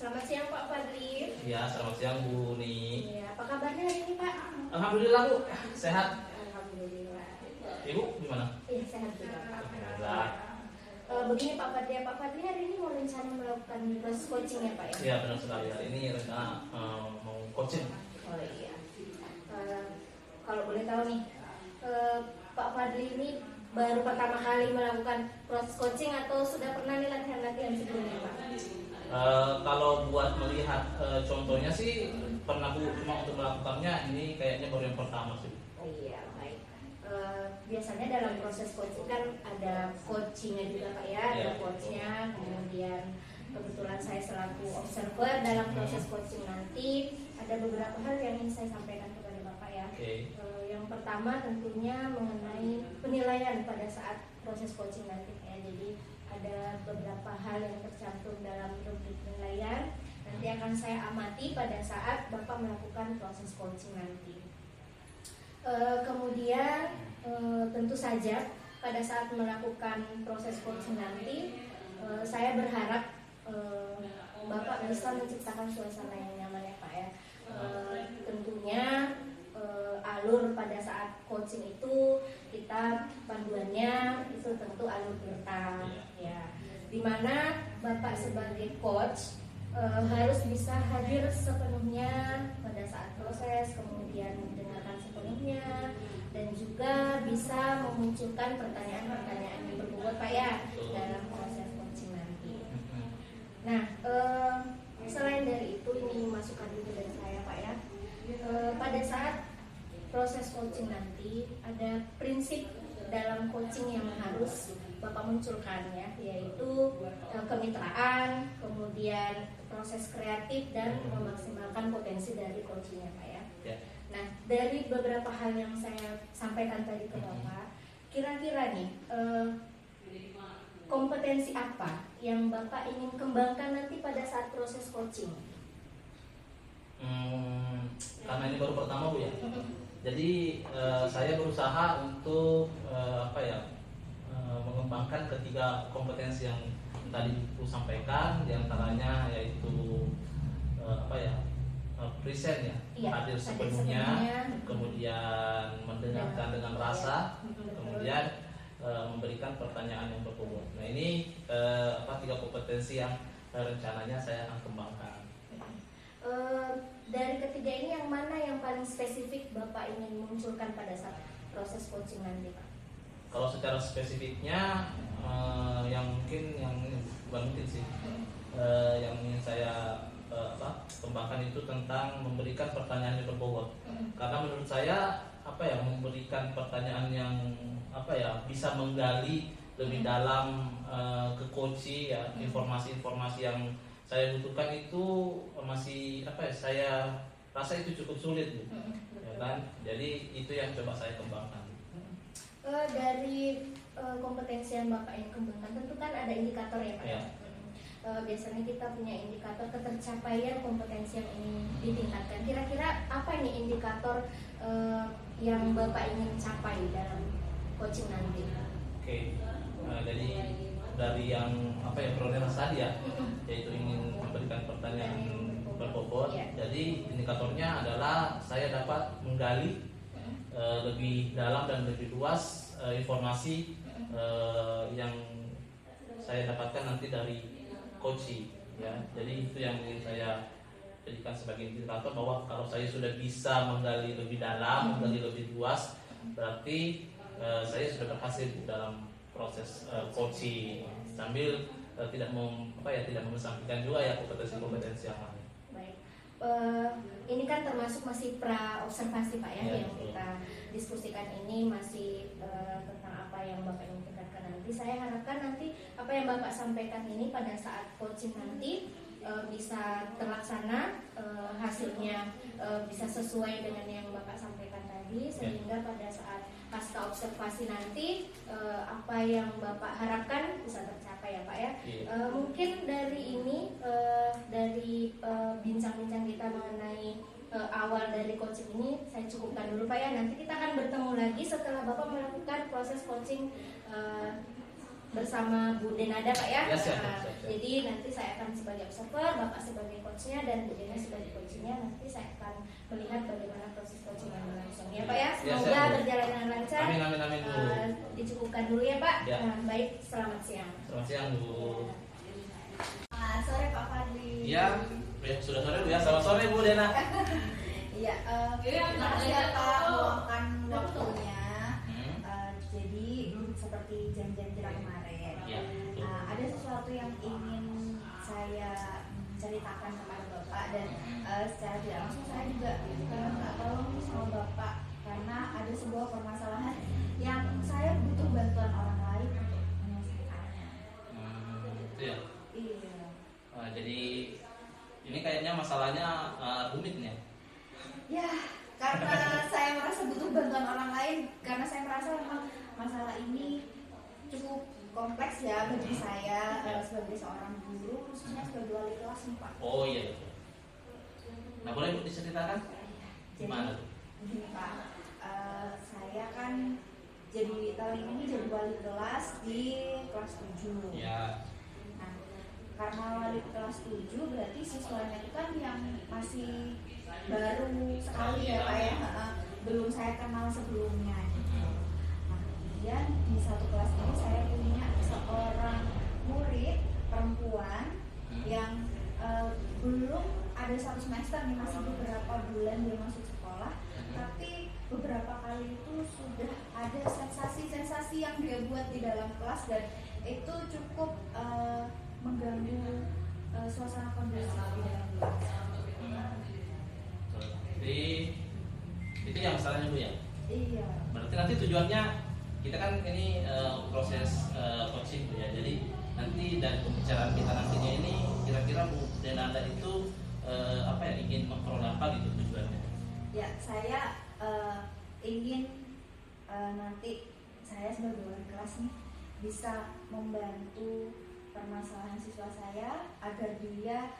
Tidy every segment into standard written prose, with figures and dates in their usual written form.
Selamat siang Pak Fadli. Ya, selamat siang Bu Uni. Ya, apa kabarnya hari ini Pak? Alhamdulillah Bu, sehat. Alhamdulillah. Ibu gimana? Iya sehat juga Pak. Alhamdulillah. Begini Pak Fadli hari ini mau rencana melakukan proses coaching ya Pak ya? Ya benar sekali, hari ini rencana mau coaching. Oh iya. Kalau boleh tahu nih, Pak Fadli ini baru pertama kali melakukan proses coaching atau sudah pernah nih latihan-latihan sebelumnya Pak? Kalau buat melihat contohnya sih pernah Bu, cuma untuk melakukannya ini kayaknya baru yang pertama sih. Oh iya, baik. Biasanya dalam proses coaching kan ada coachingnya juga Pak ya, ada coachnya, kemudian kebetulan saya selaku observer dalam proses coaching nanti ada beberapa hal yang ingin saya sampaikan kepada Bapak ya. Okay. Yang pertama tentunya mengenai penilaian pada saat proses coaching nanti ya. Jadi ada beberapa hal yang tercantum dalam rubrik penilaian nanti akan saya amati pada saat Bapak melakukan proses coaching nanti. Kemudian tentu saja pada saat melakukan proses coaching nanti saya berharap Bapak bisa menciptakan suasana yang nyaman ya Pak ya. Tentunya alur pada saat coaching itu kita panduannya itu tentu alur bertahap ya, dimana Bapak sebagai coach harus bisa hadir sepenuhnya pada saat proses, kemudian mendengarkan sepenuhnya dan juga bisa memunculkan pertanyaan-pertanyaan yang berbobot Pak ya dalam proses coaching nanti. Nah, selain dari itu ini masukan juga dari saya Pak ya. Pada saat proses coaching nanti ada prinsip dalam coaching yang harus Bapak munculkan ya, yaitu kemitraan, kemudian proses kreatif dan memaksimalkan potensi dari coachingnya Pak ya. Nah, dari beberapa hal yang saya sampaikan tadi ke Bapak, kira-kira nih kompetensi apa yang Bapak ingin kembangkan nanti pada saat proses coaching? Karena ini baru pertama Bu ya. Jadi saya berusaha untuk mengembangkan ketiga kompetensi yang tadi Bu sampaikan, diantaranya yaitu present ya, hadir sepenuhnya, kemudian mendengarkan dengan rasa, kemudian memberikan pertanyaan yang berbobot. Nah ini tiga kompetensi yang rencananya saya akan kembangkan. Dari ketiga ini yang mana yang paling spesifik Bapak ingin munculkan pada saat proses coaching nanti Pak? Kalau secara spesifiknya yang ingin saya kembangkan itu tentang memberikan pertanyaan yang berbobot. Karena menurut saya memberikan pertanyaan yang bisa menggali lebih dalam ke coach ya, informasi-informasi yang saya butuhkan itu masih saya rasa itu cukup sulit Bu. Ya kan? Jadi itu yang coba saya kembangkan. Dari kompetensi yang Bapak ingin kembangkan tentu kan ada indikator ya Pak. Ya. Biasanya kita punya indikator ketercapaian kompetensi yang ingin ditingkatkan. Kira-kira apa nih indikator yang Bapak ingin capai dalam coaching nanti? Oke. Jadi dari yang prioritas tadi ya, yaitu ingin memberikan pertanyaan berbobot. Jadi indikatornya adalah saya dapat menggali lebih dalam dan lebih luas informasi yang saya dapatkan nanti dari coaching ya. Jadi itu yang ingin saya jadikan sebagai indikator bahwa kalau saya sudah bisa menggali lebih dalam, menggali lebih luas, berarti saya sudah berhasil dalam proses coaching, sambil tidak mengesampingkan juga ya kompetensi yang lain. Baik. Ini kan termasuk masih pra observasi Pak ya, yang kita diskusikan ini masih tentang apa yang Bapak ingin tingkatkan nanti. Saya harapkan nanti apa yang Bapak sampaikan ini pada saat coaching nanti bisa terlaksana, hasilnya bisa sesuai dengan yang Bapak sampaikan tadi, sehingga pada saat pasca observasi nanti apa yang Bapak harapkan bisa tercapai ya Pak ya. Mungkin dari ini dari bincang-bincang kita mengenai awal dari coaching ini saya cukupkan dulu Pak ya. Nanti kita akan bertemu lagi setelah Bapak melakukan proses coaching bersama Bu Denada Pak ya. Ya, siap. Jadi nanti saya akan sebagai observer, Bapak sebagai coachnya dan Bu Dena sebagai coachnya. Nanti saya akan melihat bagaimana proses coaching yang berlangsung ya Pak ya. Ya, Semoga siap, Bu. berjalan dengan lancar. Amin Bu. Dicukupkan dulu ya Pak. Ya. Nah, baik, selamat siang. Selamat siang Bu. Selamat sore Pak Fadli. Iya, sudah sore Bu ya. Selamat sore Bu Dena. Iya, terima kasih ya Pak meluangkan waktunya. Jadi seperti janjian kita kemarin, Ya, betul. ada sesuatu yang ingin saya ceritakan kepada Bapak dan secara tidak langsung saya juga minta tolong sama Bapak karena ada sebuah permasalahan yang saya butuh bantuan orang lain untuk menyelesaikannya. Itu ya. Iya. Jadi ini kayaknya masalahnya rumit nih. Ya, karena saya merasa butuh bantuan orang lain karena saya merasa memang masalah ini cukup kompleks ya bagi saya sebagai seorang guru, khususnya sebagai wali kelas nih Pak. Oh iya betul. Nah boleh Bu diceritakan gimana tuh? Gini Pak, saya kan jadi tahun ini jadi wali kelas di kelas 7. Ya. Nah, karena wali kelas 7 berarti siswanya itu kan yang masih baru sekali ya Pak ya, belum saya kenal sebelumnya gitu. Nah, kemudian di satu kelas ini saya punya seorang murid perempuan yang belum ada satu semester nih, masih beberapa bulan dia masuk sekolah, tapi beberapa kali itu sudah ada sensasi-sensasi yang dia buat di dalam kelas dan itu cukup mengganggu suasana kondusif di dalam kelas. Jadi itu yang masalahnya Bu ya? Iya. Berarti nanti tujuannya kita kan ini proses coaching Bu ya. Jadi nanti dari pembicaraan kita nantinya ini kira-kira Bu Denanda itu apa ya, ingin memperoleh apa gitu tujuannya? Ya, saya ingin nanti saya sebagai wali kelas nih bisa membantu permasalahan siswa saya agar dia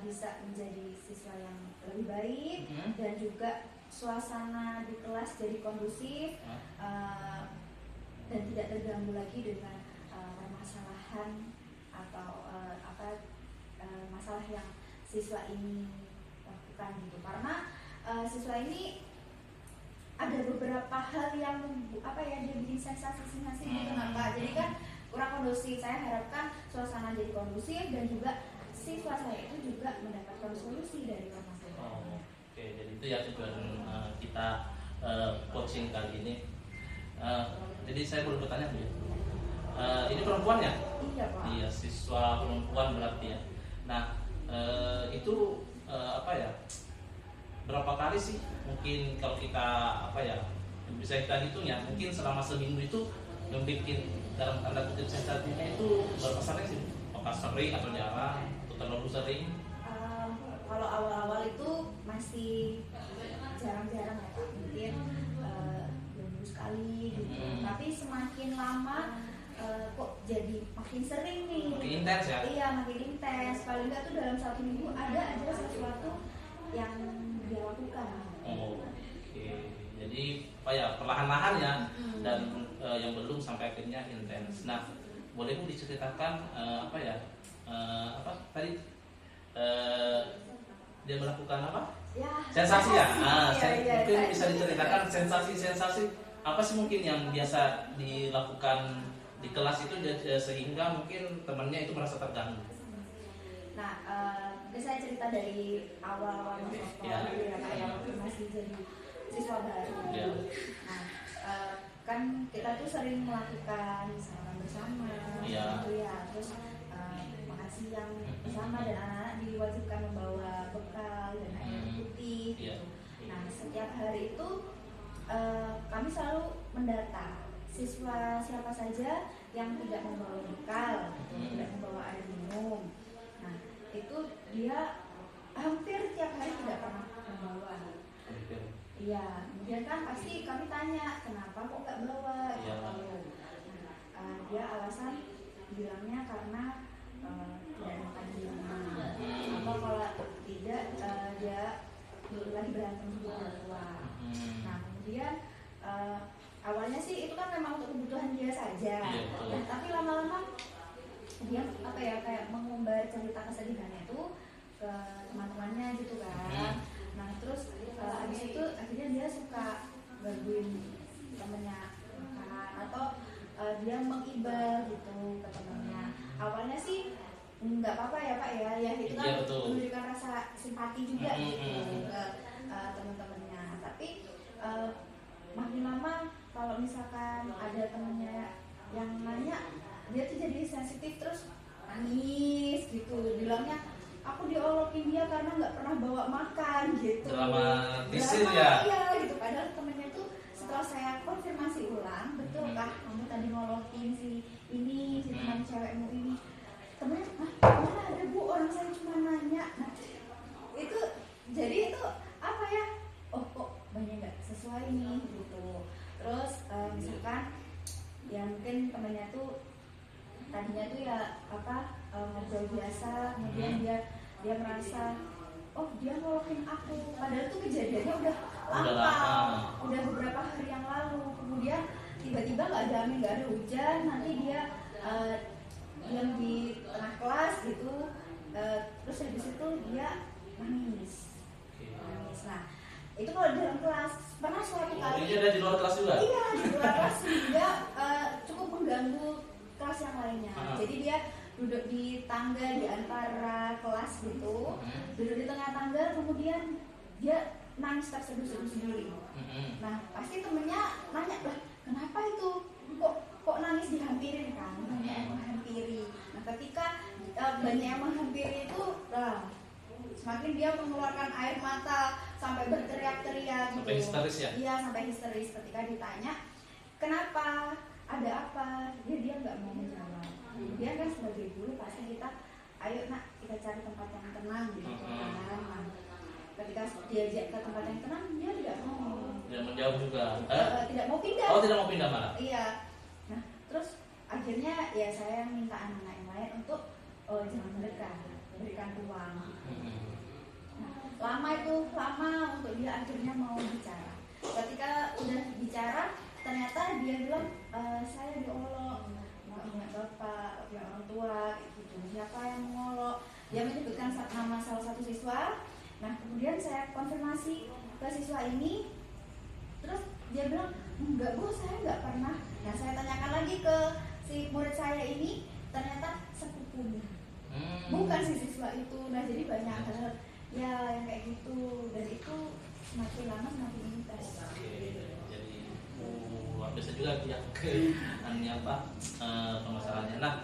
bisa menjadi siswa yang lebih baik dan juga suasana di kelas jadi kondusif dan tidak terganggu lagi dengan permasalahan atau masalah yang siswa ini lakukan gitu. Karena siswa ini ada beberapa hal yang dia bikin sensasi gitu Pak. Jadi kan kurang kondusif. Saya harapkan suasana jadi kondusif dan juga siswa saya itu juga mendapatkan solusi dari permasalahan. Oke, jadi itu ya tujuan kita coaching kali ini. Jadi saya boleh bertanya Bu ya? Ini perempuan ya? Iya Pak. Iya, siswa perempuan berarti ya. Nah, itu berapa kali sih mungkin kalau kita bisa kita hitung ya, mungkin selama seminggu itu membuat dalam tanda kutip sensasinya itu berapa sering sih? Apakah sering atau jarang atau terlalu sering? Kalau awal-awal itu masih jarang-jarang ya Pak, mungkin 2 minggu sekali gitu. Tapi semakin lama kok jadi makin sering nih. Makin intens ya? Iya, makin intens. Paling nggak tuh dalam 1 minggu ada aja sesuatu yang dia lakukan. Oke. Jadi perlahan-lahan ya dan yang belum sampai akhirnya intens. Nah, boleh Bu diceritakan tadi dia melakukan apa? Ya, Sensasi ya? Iya, mungkin bisa diceritakan sensasi-sensasi apa sih mungkin yang biasa dilakukan di kelas itu sehingga mungkin temannya itu merasa terganggu. Nah, saya cerita dari awal-awal masuk sekolah dulu ya Pak, yang masih jadi siswa baru. Ya. Nah, kan kita tuh sering melakukan sarapan bersama, Ya. gitu ya. Terus makan siang bersama dan anak-anak diwajibkan membawa bekal dan air putih. Ya. Nah, setiap hari itu kami selalu mendata siswa siapa saja yang tidak membawa bekal, tidak membawa air minum. Nah, itu dia hampir tiap hari tidak pernah membawa. Iya, kemudian kan pasti kami tanya kenapa kok nggak bawa? Iya. Nah, dia alasan bilangnya karena tidak makan di rumah. Apa kalau tidak dia lagi berantem sama orang tua. Nah, kemudian awalnya sih itu kan memang untuk kebutuhan dia saja. Iya, betul. Nah, tapi lama-lama dia apa ya kayak mengumbar cerita kesedihannya itu ke teman-temannya gitu kan. Nah terus habis itu akhirnya dia suka gangguin temennya makan atau dia mengibal gitu ke temennya. Awalnya sih nggak apa-apa ya Pak ya, ya itu kan Iya, betul. menunjukkan rasa simpati juga gitu ke teman-temannya. Tapi makin lama kalau misalkan ada temennya yang nanya, dia tuh jadi sensitif terus nangis gitu, bilangnya aku diolokin dia karena nggak pernah bawa makan gitu. Dramatisir ya. Iya gitu, padahal temennya tuh setelah saya konfirmasi ulang, betulkah kamu tadi ngolokin si ini, si teman cewekmu ini? Temennya, mana ada Bu, orang saya cuma nanya. Nah, itu jadi itu apa ya? Oh kok banyak nggak sesuai nih gitu. Terus misalkan ya mungkin temennya tuh tadinya tuh ya ngobrol biasa, kemudian dia merasa oh dia ngolokin aku, padahal tuh kejadiannya udah lama, udah beberapa hari yang lalu. Kemudian tiba-tiba nggak ada angin, nggak ada hujan, nanti dia diam di tengah kelas gitu, terus habis itu dia nangis. Nah itu kalau dalam kelas pernah suatu kali. Ini ada di luar kelas juga? Iya, di luar kelas sehingga cukup mengganggu kelas yang lainnya. Jadi dia duduk di tangga di antara kelas gitu, duduk di tengah tangga, kemudian dia nangis terseduh-seduh sendiri. Nah pasti temennya nanya, lah kenapa itu? Kok nangis dihampirin kan? Banyak yang menghampiri. Nah ketika banyak yang menghampiri itu, semakin dia mengeluarkan air mata sampai berteriak-teriak gitu. Sampai histeris ya? Iya, sampai histeris. Ketika ditanya kenapa, ada apa, dia nggak mau menjawab. Dia kan sebagai guru pasti kita, ayo nak kita cari tempat yang tenang gitu kan. Nah, ketika diajak ke tempat yang tenang, dia tidak mau. Tidak menjawab juga. Tidak mau pindah. Oh, tidak mau pindah malah. Iya. Nah terus akhirnya ya saya minta anak-anak yang lain untuk jangan mendekat, berikan ruang. Lama untuk dia akhirnya mau bicara. Ketika udah bicara, ternyata dia bilang saya diolok, mau ingat bapak, ya orang tua, gitu. Siapa yang mengolok? Dia menyebutkan nama salah satu siswa. Nah kemudian saya konfirmasi ke siswa ini, terus dia bilang enggak Bu, saya nggak pernah. Nah saya tanyakan lagi ke si murid saya ini, ternyata sepupunya, bukan si siswa itu. Nah jadi banyak hal ya yang kayak gitu, dan itu semakin lama semakin intens. Jadi luar biasa juga ya permasalahannya. Nah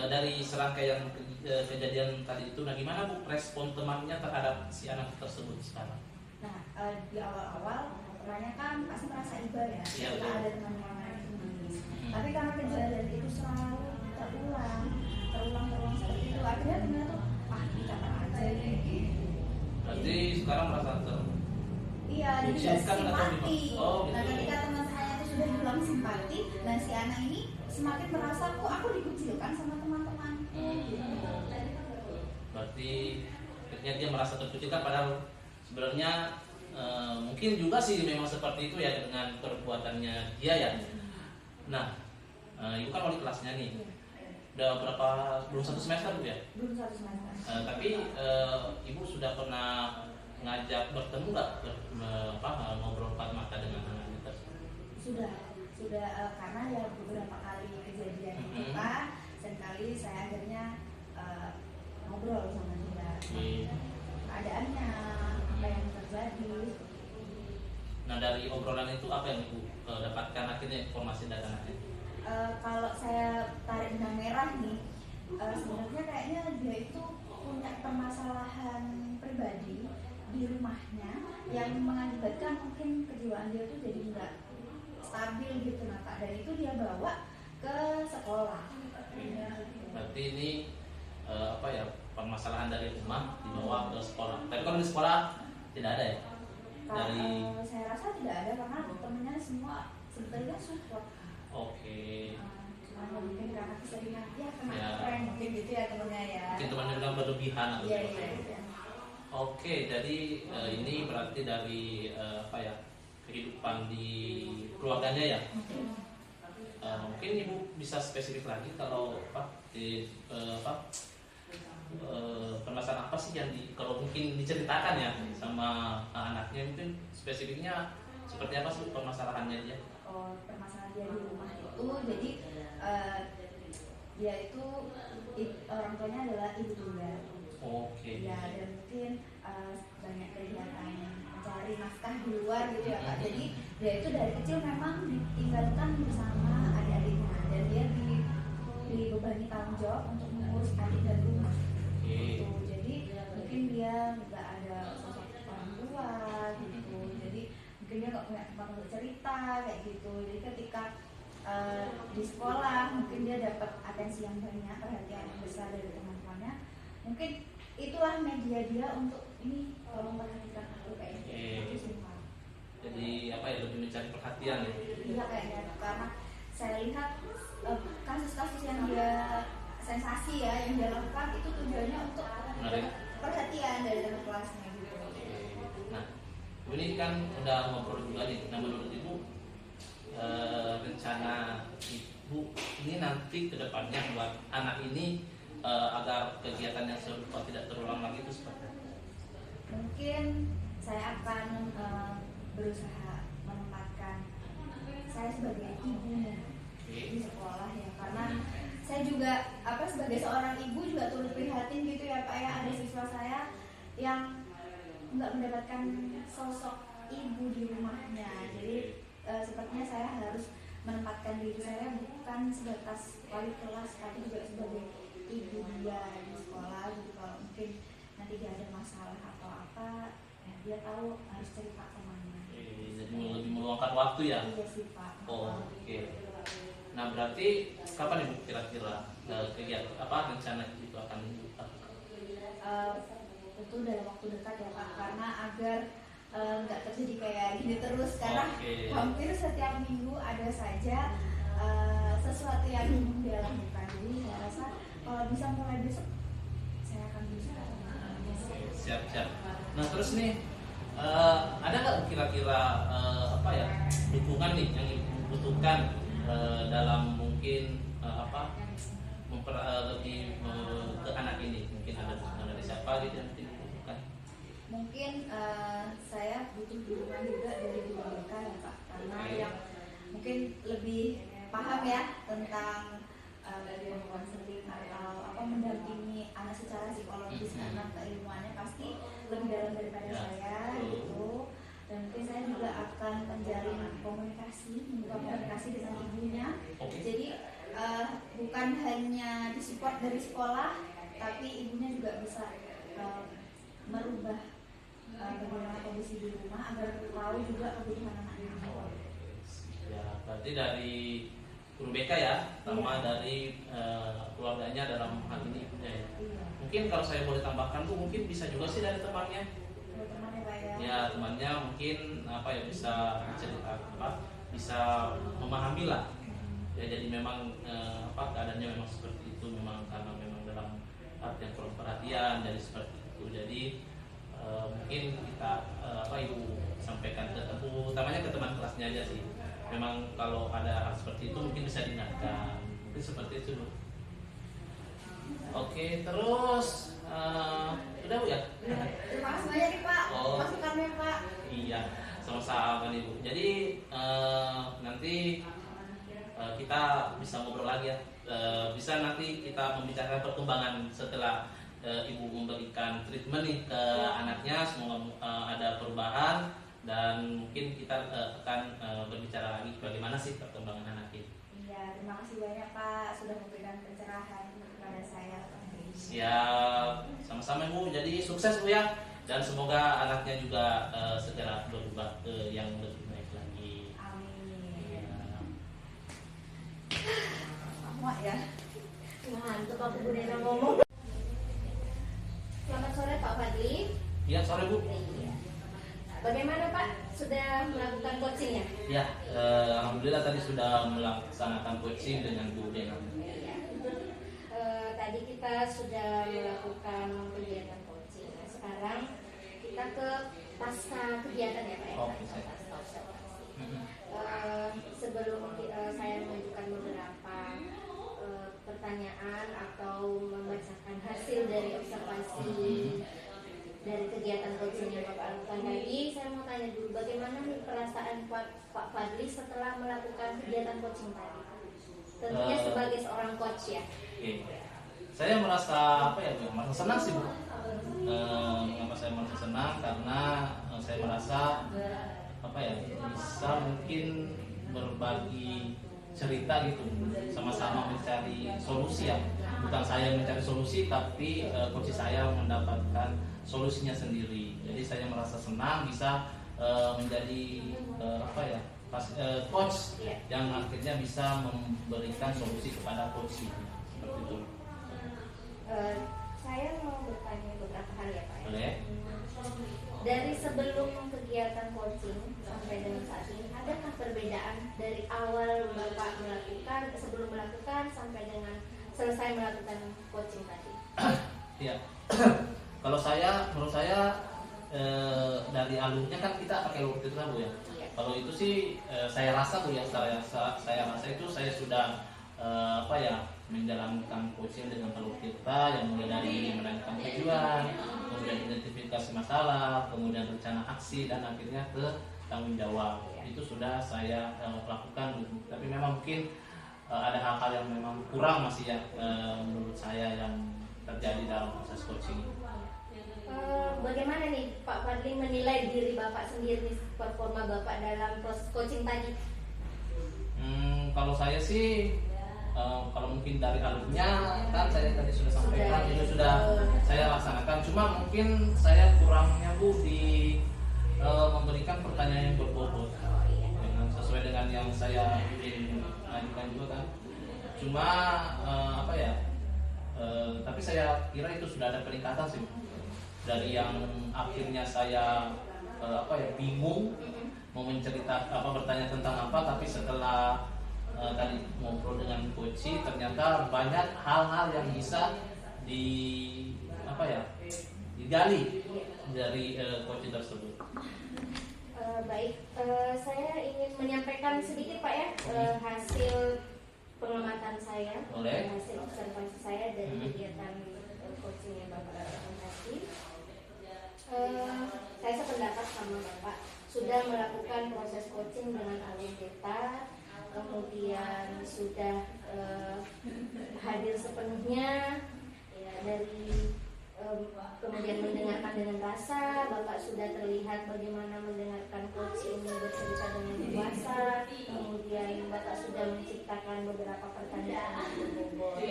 dari serangkaian kejadian tadi itu, nah gimana Bu respon temannya terhadap si anak tersebut sekarang? Nah di awal-awal temannya kan pasti merasa iba ya, Iya, ketika ada teman-teman yang nangis. Tapi karena kejadian itu selalu terulang seperti itu, akhirnya temennya tuh kita aja gitu. Berarti sekarang merasa iya, jadi simpati. Oh, gitu. Nah ketika teman saya itu sudah bilang simpati, dan si anak ini semakin merasa kok aku dikucilkan sama teman-temanku. Berarti akhirnya dia merasa terkucilkan, padahal sebenarnya mungkin juga sih memang seperti itu ya dengan perbuatannya dia ya. Nah, ibu kan wali kelasnya nih. Udah berapa, belum 1 semester Bu ya? Belum 1 semester. Tapi ibu sudah pernah ngajak bertemu nggak, ngobrol empat mata dengan anak tersebut? Sudah karena ya beberapa kali kejadian itu Pak, sekali saya akhirnya ngobrol sama dia, keadaannya, apa yang terjadi. Nah dari obrolan itu apa yang ibu dapatkan akhirnya informasi dari anaknya? Kalau saya tarik benang merah nih, sebenarnya kayaknya dia itu punya permasalahan pribadi di rumahnya yang mengakibatkan mungkin kejiwaan dia itu jadi nggak stabil gitu nah Pak, dan itu dia bawa ke sekolah. Berarti ini permasalahan dari rumah dibawa ke sekolah. Tapi kalau di sekolah tidak ada ya? Saya rasa tidak ada karena temennya semua sebetulnya support. Oke. Cuma mungkin karena keseringan ya kena Ya. prank mungkin gitu ya temennya ya. Mungkin temannya bilang berlebihan atau Iya. Oke, jadi ini berarti dari kehidupan di keluarganya ya. Mungkin Ibu bisa spesifik lagi kalau permasalahan apa sih yang kalau mungkin diceritakan ya sama anaknya, mungkin spesifiknya seperti apa sih permasalahannya dia? Oh, permasalahan dia di rumah itu, jadi dia itu orang tuanya adalah ibu tunggal. Oke. Ya, dan mungkin banyak kegiatan mencari nafkah di luar gitu ya Pak. Jadi dia itu dari kecil memang ditinggalkan bersama adik-adiknya, dan dia dibebani tanggung jawab untuk mengurus adik dan rumah. Gitu. Jadi mungkin dia nggak ada sosok orang tua gitu. Jadi mungkin dia nggak punya tempat untuk cerita kayak gitu. Jadi ketika di sekolah mungkin dia dapat atensi yang banyak, perhatian yang besar dari teman-temannya. Mungkin itulah media dia untuk ini, tolong perhatikan aku kayak gitu sih Pak. Jadi apa ya, lebih mencari perhatian ya? Iya kayaknya, karena saya lihat kasus-kasus yang dia sensasi ya yang dia lakukan itu tujuannya untuk Menarik. perhatian dari teman kelasnya gitu. Nah, ini kan udah ngobrol juga nih. Nah, menurut Ibu rencana Ibu ini nanti kedepannya buat anak ini agar kegiatan yang serupa tidak terulang lagi itu seperti apa? Mungkin saya akan berusaha menempatkan saya sebagai ibunya di sekolah ya, karena saya juga sebagai seorang ibu juga turut prihatin gitu ya Pak ya, ada siswa saya yang nggak mendapatkan sosok ibu di rumahnya. Jadi sepertinya saya harus menempatkan diri saya bukan sebatas wali kelas, tapi juga sebagai ibu dia di sekolah gitu. Kalau mungkin nanti dia ada masalah atau apa, ya dia tahu harus cerita kemana. Jadi lebih meluangkan waktu ya? Iya sih Pak. Oke. Nah, berarti kapan Ibu kira-kira kegiatan rencana itu akan dilakukan? Itu dalam waktu dekat ya Pak, karena agar nggak terjadi kayak gini terus, karena hampir setiap minggu ada saja sesuatu yang ingin dia lakukan. Jadi saya rasa kalau bisa mulai besok saya akan bisa. Siap. Nah, terus nih ada nggak kira-kira dukungan nih yang Ibu butuhkan dalam mungkin lebih ke anak ini? Mungkin ada dukungan dari siapa gitu yang mungkin dibutuhkan? Mungkin saya butuh dukungan juga dari guru BK ya Pak, karena yang mungkin lebih paham ya tentang konseling atau mendampingi anak secara psikologis, karena keilmuannya pasti lebih dalam daripada saya gitu. Dan mungkin saya juga akan menjalin membuka komunikasi dengan ibunya. Jadi bukan hanya disupport dari sekolah, tapi ibunya juga bisa merubah bagaimana kondisi di rumah agar tahu juga kebutuhan anaknya. Ya, berarti dari guru BK ya, sama dari keluarganya dalam hal ini ibunya ya. Mungkin kalau saya boleh tambahkan Bu, mungkin bisa juga sih dari temannya. Temannya Pak ya. Ya, temannya mungkin bisa cerita bisa memahami lah. Ya, jadi memang keadaannya memang seperti itu, memang karena memang dalam artian kurang perhatian, jadi seperti itu. Jadi mungkin kita Ibu sampaikan utamanya ke teman kelasnya aja sih. Memang kalau ada hal seperti itu mungkin bisa diingatkan, mungkin seperti itu Bu. Oke, terus udah Bu ya? Terima kasih banyak nih Pak, masukannya Pak. Iya, sama-sama Ibu. Jadi nanti kita bisa ngobrol lagi ya. Bisa nanti kita membicarakan perkembangan setelah Ibu memberikan treatment nih ke anaknya. Semoga ada perubahan dan mungkin kita akan berbicara lagi bagaimana sih perkembangan anak ini. Iya, terima kasih banyak Pak sudah memberikan pencerahan kepada saya. Siap, sama-sama Bu. Jadi sukses Bu ya, dan semoga anaknya juga segera berubah ke yang lebih baik lagi. Amin. Ya. Sama ya. Mantap aku Bu Dena ngomong. Selamat sore Pak Fadli. Iya, sore Bu. Iya. Bagaimana Pak? Sudah melakukan coaching ya? Ya, alhamdulillah tadi sudah melaksanakan coaching dengan Bu Dena. Tadi kita sudah melakukan kegiatan coaching. Nah, sekarang kita ke pasca kegiatan ya Pak ya. Oke. nanya dulu bagaimana nih perasaan Pak Fadli setelah melakukan kegiatan coaching tadi? Tentunya sebagai seorang coach ya. Oke. Saya merasa apa ya, merasa senang sih Bu. Mengapa saya merasa senang? Karena saya merasa apa ya, bisa mungkin berbagi cerita gitu, sama-sama mencari solusi ya. Bukan saya mencari solusi, tapi coach saya mendapatkan solusinya sendiri. Jadi saya merasa senang bisa menjadi apa ya, coach yang akhirnya bisa memberikan solusi kepada coach itu. Seperti itu. Saya mau bertanya beberapa hal ya Pak. Boleh. Dari sebelum kegiatan coaching sampai dengan saat ini, adakah perbedaan dari awal Bapak melakukan, sebelum melakukan sampai dengan selesai melakukan coaching tadi? Iya. Kalau saya, menurut saya dari alurnya kan kita pakai lurus itu kan Bu ya. Iya. Kalau itu sih saya rasa Bu ya, saya rasa itu saya sudah apa ya, menjalankan coaching dengan alur kita yang mulai dari menanyakan tujuan, kemudian identifikasi masalah, kemudian rencana aksi, dan akhirnya ke tanggung jawab. Itu sudah saya lakukan gitu. Tapi memang mungkin ada hal-hal yang memang kurang masih ya, menurut saya yang terjadi dalam proses coaching. Bagaimana nih Pak Fadli menilai diri Bapak sendiri, performa Bapak dalam proses coaching tadi? Kalau saya sih kalau mungkin dari alurnya kan saya tadi sudah sampaikan, itu sudah saya laksanakan. Cuma mungkin saya kurangnya Bu di memberikan pertanyaan yang berbobot dengan sesuai dengan yang saya ingin ajukan juga kan. Cuma apa ya, tapi saya kira itu sudah ada peningkatan sih dari yang akhirnya saya apa ya, bingung mau mencerita apa, bertanya tentang apa, tapi setelah tadi ngobrol dengan coach ternyata banyak hal-hal yang bisa di apa ya, digali dari coach tersebut. Baik, saya ingin menyampaikan sedikit Pak ya, hasil pengamatan saya, hasil observasi saya dari kegiatan coaching yang Bapak lakukan tadi. Saya sependapat sama Bapak, sudah melakukan proses coaching dengan alur beta, kemudian sudah hadir sepenuhnya ya, dari kemudian mendengarkan dengan rasa. Bapak sudah terlihat bagaimana mendengarkan coach ini bercerita dengan dewasa, kemudian Bapak sudah menciptakan beberapa pertanyaan yang berbobot.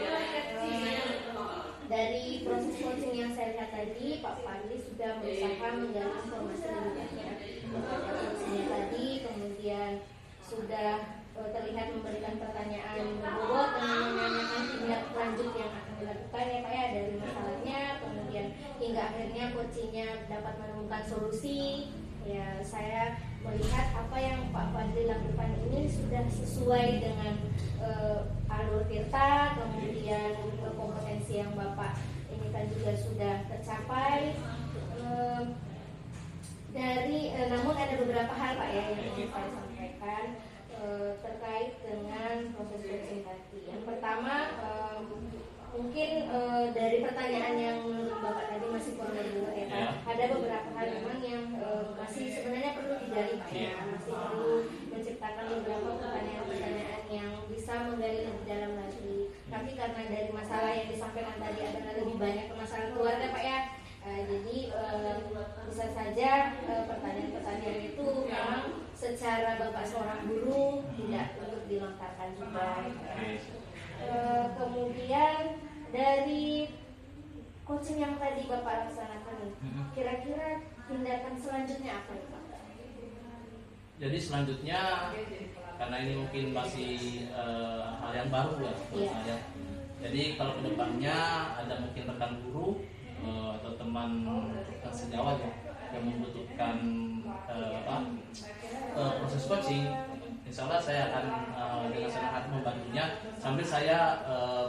Dari proses coaching yang saya lihat tadi, Pak Fadli sudah berusaha menggali informasi lebih banyak kepada coachingnya tadi, kemudian sudah terlihat memberikan pertanyaan berbobot dan menanyakan tindak lanjut yang akan dilakukan ya Pak ya, dari masalahnya, kemudian hingga akhirnya coachingnya dapat menemukan solusi. Ya, saya melihat apa yang Pak Fadli lakukan ini sudah sesuai dengan alur kita, kemudian kompetensi yang Bapak ini kan juga sudah tercapai. Namun ada beberapa hal Pak ya yang ingin saya sampaikan terkait dengan proses coaching tadi. Yang pertama, mungkin dari pertanyaan yang menurut Bapak tadi masih kurang berbobot ya Pak. Ada beberapa hal memang yang masih sebenarnya perlu digali Pak ya. Masih perlu menciptakan beberapa pertanyaan-pertanyaan yang bisa menggali lebih dalam lagi. Tapi karena dari masalah yang disampaikan tadi adalah lebih banyak masalah keluarga Pak ya. Jadi bisa saja pertanyaan-pertanyaan itu memang secara Bapak seorang guru tidak untuk dilontarkan juga. Kemudian dari coaching yang tadi Bapak laksanakan, kira-kira tindakan selanjutnya apa Pak? Jadi selanjutnya, karena ini mungkin masih hal yang baru ya buat saya. Jadi kalau kedepannya ada mungkin rekan guru atau teman sejawat ya yang membutuhkan proses coaching, insya Allah saya akan dengan senang hati membantunya sambil saya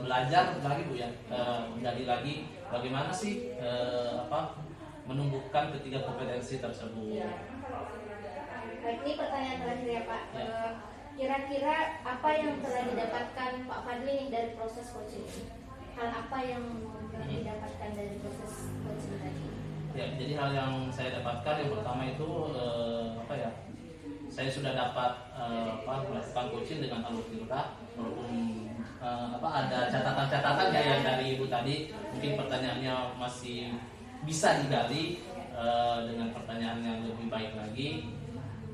belajar lagi Bu ya, menggali lagi bagaimana sih menumbuhkan ketiga kompetensi tersebut. Baik, ini pertanyaan terakhir ya Pak. Kira-kira apa yang telah didapatkan Pak Fadli dari proses coaching? Hal apa yang telah didapatkan dari proses coaching tadi? Ya, jadi hal yang saya dapatkan yang pertama itu apa ya? Saya sudah dapat melakukan coaching dengan alur Tirta, walaupun ada catatan-catatan ya yang dari ibu tadi, mungkin pertanyaannya masih bisa digali dengan pertanyaan yang lebih baik lagi.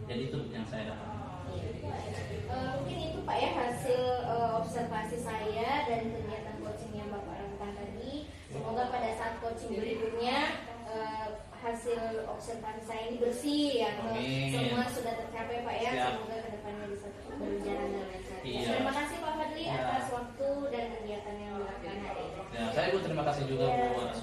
Jadi itu yang saya dapat. Mungkin itu Pak ya hasil observasi saya dan kegiatan coaching yang Bapak lakukan tadi. Semoga pada saat coaching berikutnya hasil observasi saya ini bersih ya. Semua sudah tercapai Pak ya. Siap. Semoga kedepannya bisa berjalan dengan lancar. Iya. Terima kasih Pak Fadli Ya. atas waktu dan kegiatan yang dilakukan hari ini. Ya, saya Bu terima kasih juga Bu atas